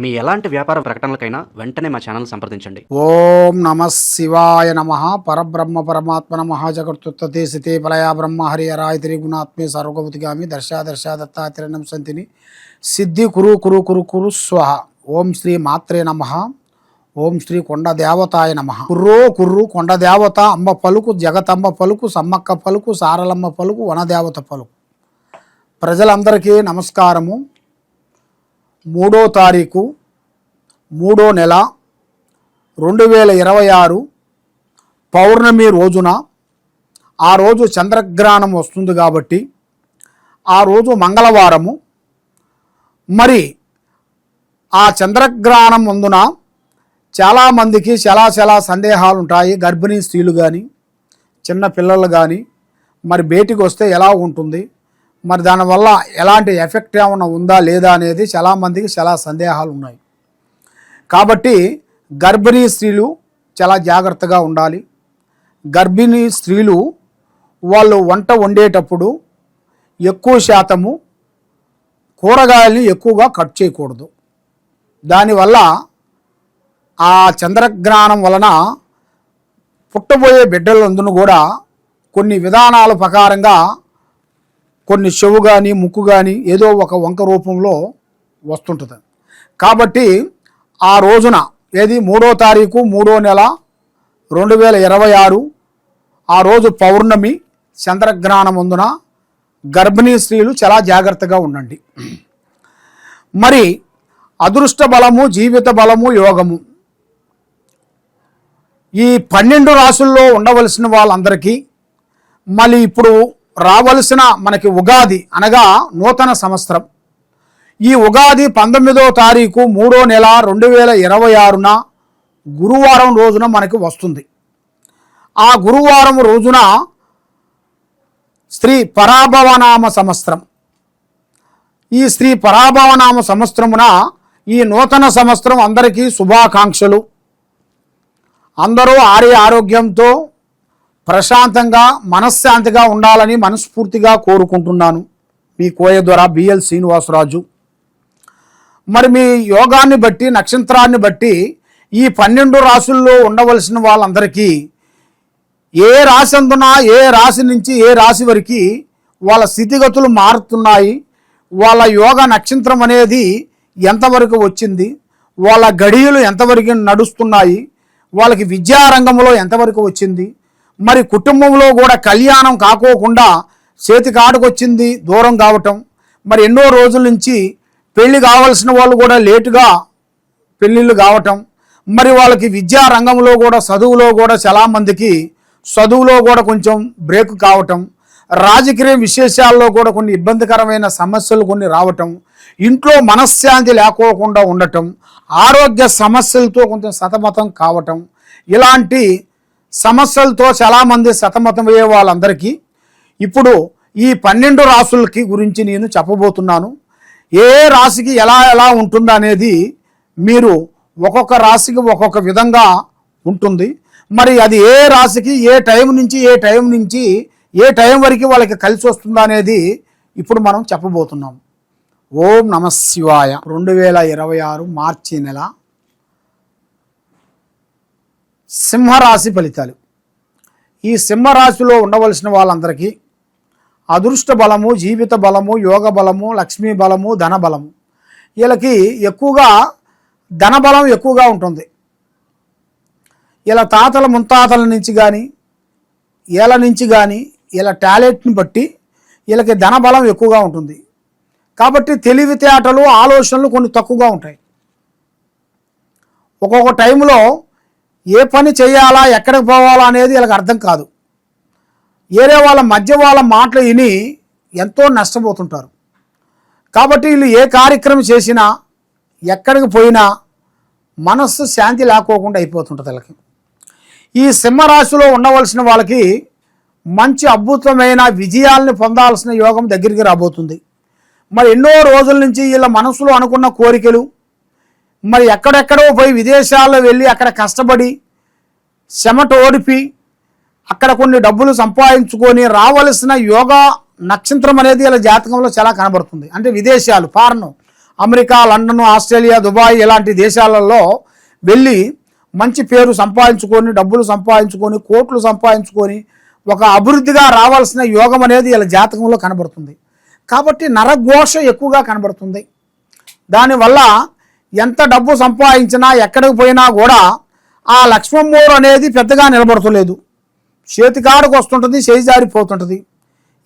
మీ ఎలాంటి వ్యాపార ప్రకటనలకైనా వెంటనే మా ఛానల్ సంప్రదించండి. ఓం నమ శివాయ నమ. పరబ్రహ్మ పరమాత్మ నమ. జగత్తుత్తే సితే పలయా బ్రహ్మ హరిహరాయ త్రిగుణాత్మే సర్వగతిగామి దర్శ దత్తాత్రేయం సంతిని సిద్ధి కురు కురు కురు కురు స్వహ. ఓం శ్రీ మాత్రే నమ. ఓం శ్రీ కొండ దేవతాయ నమ. కుర్రో కుర్రు కొండ దేవత అమ్మ పలుకు, జగతమ్మ పలుకు, సమ్మక్క పలుకు, సారలమ్మ పలుకు, వనదేవత పలుకు. ప్రజలందరికీ నమస్కారము. 3వ తారీఖు 3వ నెల 2026 పౌర్ణమి రోజున, ఆ రోజు చంద్రగ్రహణం వస్తుంది కాబట్టి ఆ రోజు మంగళవారము. మరి ఆ చంద్రగ్రహణం ముందున చాలామందికి చాలా సందేహాలు ఉంటాయి. గర్భిణీ స్త్రీలు కానీ, చిన్న పిల్లలు కానీ మరి బయటికి వస్తే ఎలా ఉంటుంది, మరి దానివల్ల ఎలాంటి ఎఫెక్ట్ ఏమైనా ఉందా లేదా అనేది చాలామందికి చాలా సందేహాలు ఉన్నాయి. కాబట్టి గర్భిణీ స్త్రీలు చాలా జాగ్రత్తగా ఉండాలి. గర్భిణీ స్త్రీలు వాళ్ళు వంట వండేటప్పుడు ఎక్కువ శాతము కూరగాయలని ఎక్కువగా కట్ చేయకూడదు. దానివల్ల ఆ చంద్రగ్రహణం వలన పుట్టబోయే బిడ్డలందరూ కూడా కొన్ని విధానాల ప్రకారంగా కొన్ని చెవు కానీ ముక్కు కానీ ఏదో ఒక వంక రూపంలో వస్తుంటుంది. కాబట్టి ఆ రోజున ఏది 3వ తారీఖు 3వ నెల 2026 ఆ రోజు పౌర్ణమి చంద్రగ్రహణం ముందున గర్భిణీ స్త్రీలు చాలా జాగ్రత్తగా ఉండండి. మరి అదృష్ట బలము, జీవిత బలము, యోగము ఈ 12 రాసుల్లో ఉండవలసిన వాళ్ళందరికీ మళ్ళీ ఇప్పుడు రావలసిన మనకి ఉగాది అనగా నూతన సంవత్సరం. ఈ ఉగాది 19వ తారీఖు 3వ నెల 2026న గురువారం రోజున మనకి వస్తుంది. ఆ గురువారం రోజున శ్రీ పరాభవనామ సంవత్సరం. ఈ శ్రీ పరాభవనామ సంవత్సరమున ఈ నూతన సంవత్సరం అందరికీ శుభాకాంక్షలు. అందరూ ఆరోగ్యంతో ప్రశాంతంగా మనశ్శాంతిగా ఉండాలని మనస్ఫూర్తిగా కోరుకుంటున్నాను. మీ కోయ ద్వారా బిఎల్ శ్రీనివాసరాజు. మరి మీ యోగాన్ని బట్టి, నక్షత్రాన్ని బట్టి ఈ 12 రాసుల్లో ఉండవలసిన వాళ్ళందరికీ ఏ రాశి అందునా, ఏ రాశి నుంచి ఏ రాశి వరకు వాళ్ళ స్థితిగతులు మారుతున్నాయి, వాళ్ళ యోగ నక్షత్రం అనేది ఎంతవరకు వచ్చింది, వాళ్ళ గడియలు ఎంతవరకు నడుస్తున్నాయి, వాళ్ళకి విద్యారంగంలో ఎంతవరకు వచ్చింది, మరి కుటుంబంలో కూడా కళ్యాణం కాకోకుండా చేతికాడుకొచ్చింది దూరం కావటం, మరి ఎన్నో రోజుల నుంచి పెళ్లి కావాల్సిన వాళ్ళు కూడా లేటుగా పెళ్ళిళ్ళు కావటం, మరి వాళ్ళకి విద్యా రంగంలో కూడా చదువులో కూడా చాలామందికి చదువులో కూడా కొంచెం బ్రేక్ కావటం, రాజకీయ విశేషాల్లో కూడా కొన్ని ఇబ్బందికరమైన సమస్యలు కొన్ని రావటం, ఇంట్లో మనశ్శాంతి లేకోకుండా ఉండటం, ఆరోగ్య సమస్యలతో కొంచెం సతమతం కావటం, ఇలాంటి సమస్యలతో చాలామంది సతమతమయ్యే వాళ్ళందరికీ ఇప్పుడు ఈ 12 రాసులకి గురించి నేను చెప్పబోతున్నాను. ఏ రాశికి ఎలా ఎలా ఉంటుందో అనేది మీరు ఒక్కొక్క రాశికి ఒక్కొక్క విధంగా ఉంటుంది. మరి అది ఏ రాశికి ఏ టైం నుంచి ఏ టైం వరకు వాళ్ళకి కలిసి వస్తుందో అనేది ఇప్పుడు మనం చెప్పబోతున్నాం. ఓం నమ శివాయ. 2026 మార్చి నెల సింహరాశి ఫలితాలు. ఈ సింహరాశిలో ఉండవలసిన వాళ్ళందరికీ అదృష్ట బలము, జీవిత బలము, యోగ బలము, లక్ష్మీ బలము, ధన బలము. వీళ్ళకి ఎక్కువగా ధన బలం ఎక్కువగా ఉంటుంది. ఇలా తాతల ముత్తాతల నుంచి కానీ వీళ్ళ నుంచి కానీ వీళ్ళ టాలెంట్ని బట్టి వీళ్ళకి ధన బలం ఎక్కువగా ఉంటుంది. కాబట్టి తెలివితేటలు, ఆలోచనలు కొన్ని తక్కువగా ఉంటాయి. ఒక్కొక్క టైంలో ఏ పని చేయాలా, ఎక్కడికి పోవాలా అనేది వీళ్ళకి అర్థం కాదు. వేరే వాళ్ళ మధ్య వాళ్ళ మాటలు విని ఎంతో నష్టపోతుంటారు. కాబట్టి వీళ్ళు ఏ కార్యక్రమం చేసినా, ఎక్కడికి పోయినా మనస్సు శాంతి లేకోకుండా అయిపోతుంటుంది వీళ్ళకి. ఈ సింహరాశిలో ఉండవలసిన వాళ్ళకి మంచి అద్భుతమైన విజయాలను పొందాల్సిన యోగం దగ్గరికి రాబోతుంది. మరి ఎన్నో రోజుల నుంచి వీళ్ళ మనసులో అనుకున్న కోరికలు, మరి ఎక్కడెక్కడో పోయి విదేశాల్లో వెళ్ళి అక్కడ కష్టపడి చెమట ఓడిపి అక్కడ కొన్ని డబ్బులు సంపాదించుకొని రావలసిన యోగా నక్షత్రం అనేది ఇలా జాతకంలో చాలా కనబడుతుంది. అంటే విదేశాలు, foreign America, London, Australia, Dubai ఇలాంటి దేశాలలో వెళ్ళి మంచి పేరు సంపాదించుకొని, డబ్బులు సంపాదించుకొని, కోట్లు సంపాదించుకొని ఒక అభివృద్ధిగా రావాల్సిన యోగం అనేది ఇలా జాతకంలో కనబడుతుంది. కాబట్టి నరఘోష ఎక్కువగా కనబడుతుంది. దానివల్ల ఎంత డబ్బు సంపాదించినా ఎక్కడికి పోయినా కూడా ఆ లక్ష్మమ్మోరు అనేది పెద్దగా నిలబడతలేదు. చేతికాడకు వస్తుంటుంది, చేయి జారిపోతుంటుంది.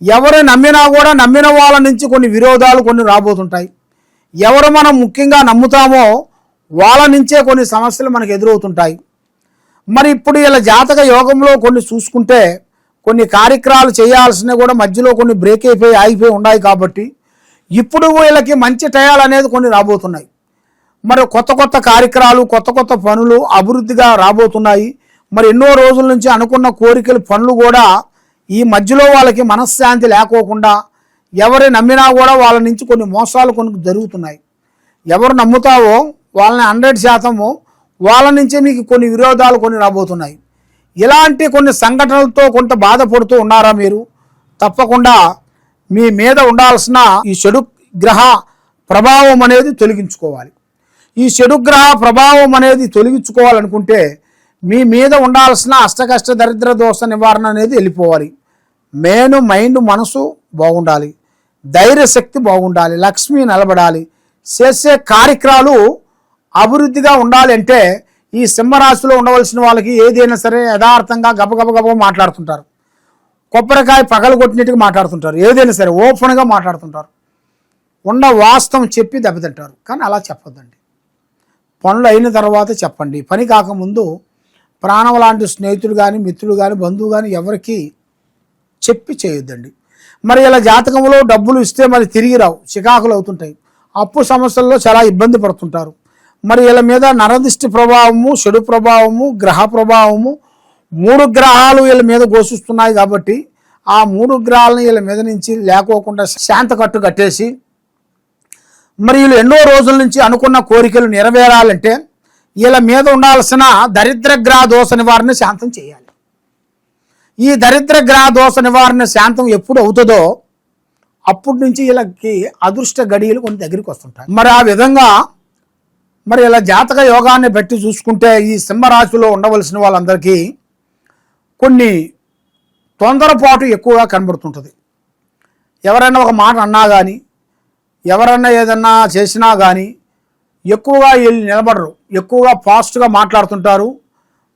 ఎవరు నమ్మినా కూడా నమ్మిన వాళ్ళ నుంచి కొన్ని విరోధాలు కొన్ని రాబోతుంటాయి. ఎవరు మనం ముఖ్యంగా నమ్ముతామో వాళ్ళ నుంచే కొన్ని సమస్యలు మనకు ఎదురవుతుంటాయి. మరి ఇప్పుడు ఇలా జాతక యోగంలో కొన్ని చూసుకుంటే కొన్ని కార్యక్రమాలు చేయాల్సినవి కూడా మధ్యలో కొన్ని బ్రేక్ అయిపోయి ఆగిపోయి ఉన్నాయి. కాబట్టి ఇప్పుడు వీళ్ళకి మంచి టయాలు అనేది కొన్ని రాబోతున్నాయి. మరి కొత్త కొత్త కార్యక్రమాలు, కొత్త కొత్త పనులు అభివృద్ధిగా రాబోతున్నాయి. మరి ఎన్నో రోజుల నుంచి అనుకున్న కోరికలు పనులు కూడా ఈ మధ్యలో వాళ్ళకి మనశ్శాంతి లేకోకుండా ఎవరు నమ్మినా కూడా వాళ్ళ నుంచి కొన్ని మోసాలు కొన్ని జరుగుతున్నాయి. ఎవరు నమ్ముతావో వాళ్ళని 100% వాళ్ళ నుంచే మీకు కొన్ని విరోధాలు కొన్ని రాబోతున్నాయి. ఇలాంటి కొన్ని సంఘటనలతో కొంత బాధపడుతూ ఉన్నారా మీరు? తప్పకుండా మీ మీద ఉండాల్సిన ఈ చెడు గ్రహ ప్రభావం అనేది తొలగించుకోవాలి. ఈ చెడు గ్రహ ప్రభావం అనేది తొలగించుకోవాలనుకుంటే మీ మీద ఉండాల్సిన అష్టకష్ట దరిద్ర దోష నివారణ అనేది వెళ్ళిపోవాలి. మైండ్ మనసు బాగుండాలి, ధైర్యశక్తి బాగుండాలి, లక్ష్మి నిలబడాలి, చేసే కార్యక్రమాలు అభివృద్ధిగా ఉండాలి. అంటే ఈ సింహరాశిలో ఉండవలసిన వాళ్ళకి ఏదైనా సరే యథార్థంగా గబగబ మాట్లాడుతుంటారు. కొబ్బరికాయ పగలు కొట్టినట్టుగా మాట్లాడుతుంటారు. ఏదైనా సరే ఓపెన్గా మాట్లాడుతుంటారు. ఉన్న వాస్తవం చెప్పి దెబ్బతింటారు. కానీ అలా చెప్పొద్దండి. పనులు అయిన తర్వాత చెప్పండి. పని కాకముందు ప్రాణం లాంటి స్నేహితులు కానీ, మిత్రులు కానీ, బంధువు కానీ ఎవరికి చెప్పి చేయొద్దండి. మరి ఇలా జాతకంలో డబ్బులు ఇస్తే మరి తిరిగి రావు, చికాకులు అవుతుంటాయి. అప్పు సమస్యల్లో చాలా ఇబ్బంది పడుతుంటారు. మరి వీళ్ళ మీద నరదిష్టి ప్రభావము, చెడు ప్రభావము, గ్రహ ప్రభావము 3 గ్రహాలు వీళ్ళ మీద ఘోషిస్తున్నాయి. కాబట్టి ఆ 3 గ్రహాలను వీళ్ళ మీద నుంచి లేకోకుండా శాంత కట్టు కట్టేసి మరి వీళ్ళు ఎన్నో రోజుల నుంచి అనుకున్న కోరికలు నెరవేరాలంటే వీళ్ళ మీద ఉండాల్సిన దరిద్ర గ్రహ దోష నివారణ శాంతం చేయాలి. ఈ దరిద్ర గ్రహ దోష నివారణ శాంతం ఎప్పుడు అవుతుందో అప్పటి నుంచి వీళ్ళకి అదృష్ట గడియలు కొన్ని దగ్గరికి వస్తుంటాయి. మరి ఆ విధంగా మరి ఇలా జాతక యోగాన్ని బట్టి చూసుకుంటే ఈ సింహరాశిలో ఉండవలసిన వాళ్ళందరికీ కొన్ని తొందరపాటు ఎక్కువగా కనబడుతుంటుంది. ఎవరైనా ఒక మాట అన్నా కానీ, ఎవరన్నా ఏదన్నా చేసినా కానీ ఎక్కువగా వీళ్ళు నిలబడరు. ఎక్కువగా ఫాస్ట్గా మాట్లాడుతుంటారు.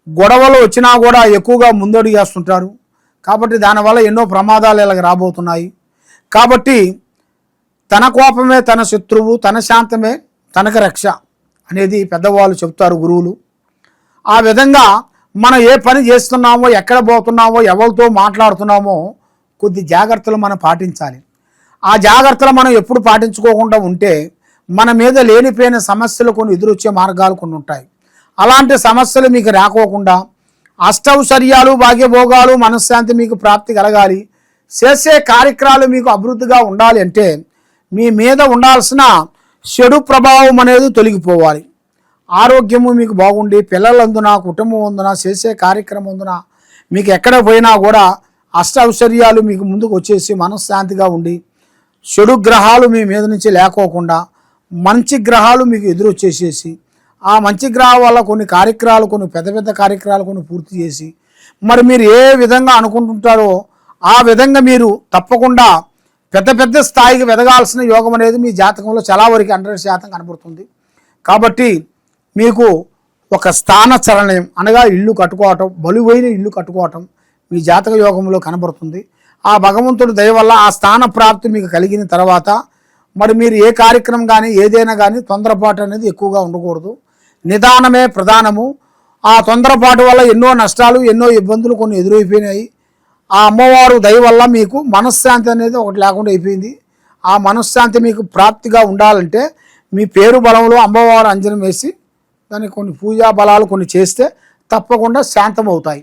గొడవలు వచ్చినా కూడా ఎక్కువగా ముందడుగు వేస్తుంటారు. కాబట్టి దానివల్ల ఎన్నో ప్రమాదాలు ఇలాగ రాబోతున్నాయి. కాబట్టి తన కోపమే తన శత్రువు, తన శాంతమే తనకు రక్ష అనేది పెద్దవాళ్ళు చెప్తారు, గురువులు. ఆ విధంగా మనం ఏ పని చేస్తున్నామో, ఎక్కడ పోతున్నామో, ఎవరితో మాట్లాడుతున్నామో కొద్ది జాగ్రత్తలు మనం పాటించాలి. ఆ జాగ్రత్తలు మనం ఎప్పుడు పాటించుకోకుండా ఉంటే మన మీద లేనిపోయిన సమస్యలు కొన్ని ఎదురొచ్చే మార్గాలు కొన్ని ఉంటాయి. అలాంటి సమస్యలు మీకు రాకోకుండా అష్టౌశ్వర్యాలు, భాగ్యభోగాలు, మనశ్శాంతి మీకు ప్రాప్తి కలగాలి. చేసే కార్యక్రమాలు మీకు అభివృద్ధిగా ఉండాలి అంటే మీ మీద ఉండాల్సిన చెడు ప్రభావం అనేది తొలగిపోవాలి. ఆరోగ్యము మీకు బాగుండి, పిల్లలందున, కుటుంబం అందున, చేసే కార్యక్రమం అందున మీకు ఎక్కడ పోయినా కూడా అష్టౌశ్వర్యాలు మీకు ముందుకు వచ్చేసి మనశ్శాంతిగా ఉండి చెడు గ్రహాలు మీ మీద నుంచి లేకోకుండా మంచి గ్రహాలు మీకు ఎదురొచ్చేసేసి ఆ మంచి గ్రహాల వల్ల కొన్ని కార్యక్రమాలు, కొన్ని పెద్ద పెద్ద కార్యక్రమాలు కొన్ని పూర్తి చేసి మరి మీరు ఏ విధంగా అనుకుంటుంటారో ఆ విధంగా మీరు తప్పకుండా పెద్ద పెద్ద స్థాయికి వెదగాల్సిన యోగం అనేది మీ జాతకంలో చాలా వరకు 100% కనబడుతుంది. కాబట్టి మీకు ఒక స్థాన చలనం అనగా ఇల్లు కట్టుకోవటం, బలువైన ఇల్లు కట్టుకోవటం మీ జాతక యోగంలో కనబడుతుంది. ఆ భగవంతుడి దయ వల్ల ఆ స్థాన ప్రాప్తి మీకు కలిగిన తర్వాత మరి మీరు ఏ కార్యక్రమం కానీ ఏదైనా కానీ తొందరపాటు అనేది ఎక్కువగా ఉండకూడదు. నిదానమే ప్రధానము. ఆ తొందరపాటు వల్ల ఎన్నో నష్టాలు, ఎన్నో ఇబ్బందులు కొన్ని ఎదురైపోయినాయి. ఆ అమ్మవారు దయ వల్ల మీకు మనశ్శాంతి అనేది ఒకటి లేకుండా అయిపోయింది. ఆ మనశ్శాంతి మీకు ప్రాప్తిగా ఉండాలంటే మీ పేరు బలంలో అమ్మవారు అంజనం వేసి దానికి కొన్ని పూజా బలాలు కొన్ని చేస్తే తప్పకుండా శాంతం అవుతాయి.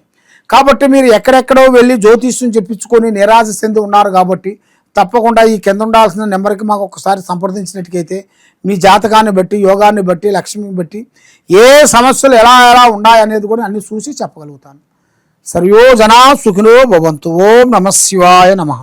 కాబట్టి మీరు ఎక్కడెక్కడో వెళ్ళి జ్యోతిష్యం చెప్పించుకొని నిరాశ చెంది ఉన్నారు. కాబట్టి తప్పకుండా ఈ కింద ఉండాల్సిన నెంబర్కి మాకు ఒకసారి సంప్రదించినట్టుకైతే మీ జాతకాన్ని బట్టి, యోగాన్ని బట్టి, లక్ష్మిని బట్టి ఏ సమస్యలు ఎలా ఎలా ఉన్నాయనేది కూడా అన్ని చూసి చెప్పగలుగుతాను. సర్వో జనా సుఖినో భవంతు. ఓం నమః శివాయ నమః.